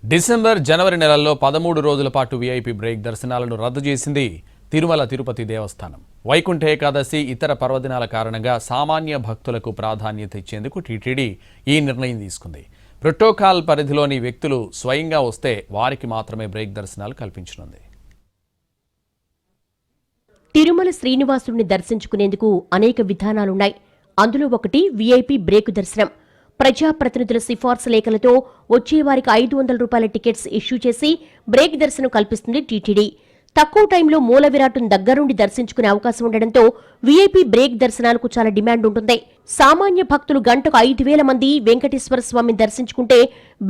December, జనవరి నెలల్లో 13 రోజుల పాటు వీఐపీ బ్రేక్ దర్శనాలను రద్దు చేసింది తిరుమల తిరుపతి దేవస్థానం. వైకుంఠ ఏకాదశి, ఇతర పర్వదినాల కారణంగా సామాన్య భక్తులకు ప్రాధాన్యత ఇచ్చేందుకు టీటీడీ ఈ నిర్ణయం తీసుకుంది. ప్రోటోకాల్ పరిధిలోని వ్యక్తులు స్వయంగా వస్తే వారికి మాత్రమే బ్రేక్ దర్శనాలు కల్పించనుంది. తిరుమల శ్రీనివాసుడిని దర్శించుకునేందుకు అనేక విధానాలున్నాయి. అందులో ఒకటి వీఐపీ బ్రేక్ దర్శనం. ప్రజాప్రతినిధుల సిఫార్సు లేఖలతో వచ్చేవారికి 500 రూపాయల టికెట్స్ ఇష్యూ చేసి బ్రేక్ దర్శనం కల్పిస్తుంది టీటీడీ. తక్కువ టైంలో మూల విరాట్టును దగ్గరుండి దర్శించుకునే అవకాశం ఉండడంతో వీఐపీ బ్రేక్ దర్శనాలకు చాలా డిమాండ్ ఉంటుంది. సామాన్య భక్తులు గంటకు 5,000 మంది వెంకటేశ్వర స్వామిని దర్శించుకుంటే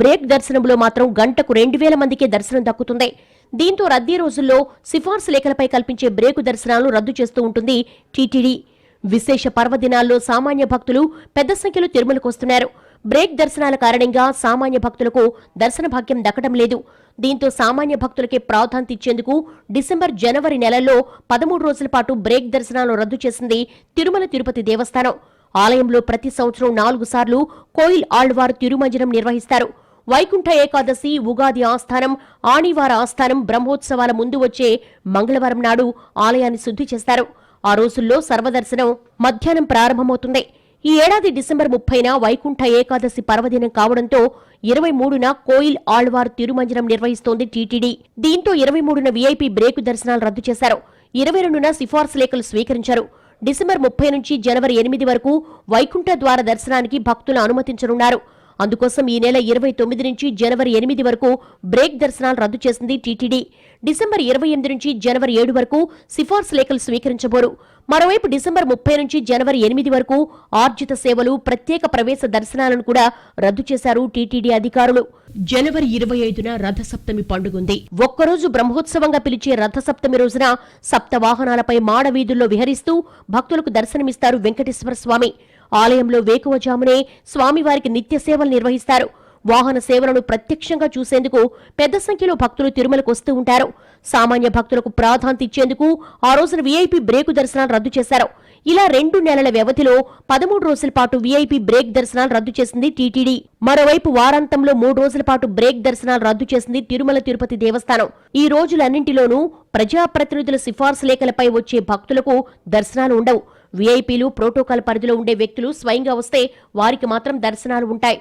బ్రేక్ దర్శనంలో మాత్రం గంటకు 2,000 మందికే దర్శనం దక్కుతుంది. దీంతో రద్దీ రోజుల్లో సిఫార్సు లేఖలపై కల్పించే బ్రేకు దర్శనాలను రద్దు చేస్తూ ఉంటుంది టీటీడీ. విశేష పర్వదినాల్లో సామాన్య భక్తులు పెద్ద సంఖ్యలో తిరుమలకు వస్తున్నారు. బ్రేక్ దర్శనాల కారణంగా సామాన్య భక్తులకు దర్శన భాగ్యం దక్కడం లేదు. దీంతో సామాన్య భక్తులకే ప్రాధాన్యత ఇచ్చేందుకు డిసెంబర్, జనవరి నెలల్లో 13 రోజుల పాటు బ్రేక్ దర్శనాలను రద్దు చేసింది తిరుమల తిరుపతి దేవస్థానం. ఆలయంలో ప్రతి సంవత్సరం 4 సార్లు కోయిల్ ఆళ్వార్ తిరుమంజనం నిర్వహిస్తారు. వైకుంఠ ఏకాదశి, ఉగాది ఆస్థానం, ఆణివార ఆస్థానం బ్రహ్మోత్సవాల ముందు వచ్చే మంగళవారం నాడు ఆలయాన్ని శుద్ధి చేస్తారు. ఆ రోజుల్లో సర్వదర్శనం మధ్యాహ్నం ప్రారంభమవుతుంది. ఈ ఏడాది డిసెంబర్ 30న వైకుంఠ ఏకాదశి పర్వదినం కావడంతో 23న కోయిల్ ఆళ్వార్ తిరుమంజనం నిర్వహిస్తోంది టీటీడీ. దీంతో 23న వీఐపీ బ్రేకు దర్శనాలు రద్దు చేశారు. 22న సిఫార్సు లేఖలు స్వీకరించారు. డిసెంబర్ 30 నుంచి జనవరి 8 వరకు వైకుంఠ ద్వార దర్శనానికి భక్తులను అనుమతించనున్నారు. అందుకోసం ఈ నెల 29 నుంచి జనవరి 8 వరకు బ్రేక్ దర్శనాలు రద్దు చేసింది టీటీడీ. డిసెంబర్ 28 నుంచి జనవరి 7 వరకు సిఫార్సు లేఖలు స్వీకరించబోరు. మరోవైపు డిసెంబర్ 30 నుంచి జనవరి 8 వరకు ఆర్జిత సేవలు, ప్రత్యేక ప్రవేశ దర్శనాలను కూడా రద్దు చేశారు టీటీడీ అధికారులు. జనవరి 25న రథసప్తమి పండుగుంది. ఒక్కరోజు బ్రహ్మోత్సవంగా పిలిచే రథసప్తమి రోజున సప్తవాహనాలపై మాడవీధుల్లో విహరిస్తూ భక్తులకు దర్శనమిస్తారు వెంకటేశ్వర స్వామి. ఆలయంలో వేకువజామునే స్వామివారికి నిత్య సేవలు నిర్వహిస్తారు. వాహన సేవలను ప్రత్యక్షంగా చూసేందుకు పెద్ద సంఖ్యలో భక్తులు తిరుమలకు వస్తూ ఉంటారు. సామాన్య భక్తులకు ప్రాధాన్యత ఇచ్చేందుకు ఆ రోజున వీఐపీ బ్రేకు దర్శనాలు రద్దు చేశారు. ఇలా 2 నెలల వ్యవధిలో 13 రోజుల పాటు వీఐపీ బ్రేక్ దర్శనాలు రద్దు చేసింది టీటీడీ. మరోవైపు వారాంతంలో 3 రోజుల పాటు బ్రేక్ దర్శనాలు రద్దు చేసింది తిరుమల తిరుపతి దేవస్థానం. ఈ రోజులన్నింటిలోనూ ప్రజాప్రతినిధుల సిఫార్సు లేఖలపై వచ్చే భక్తులకు దర్శనాలు ఉండవు. వీఐపీలు ప్రోటోకాల్ పరిధిలో ఉండే వ్యక్తులు స్వయంగా వస్తే వారికి మాత్రం దర్శనాలు ఉంటాయి.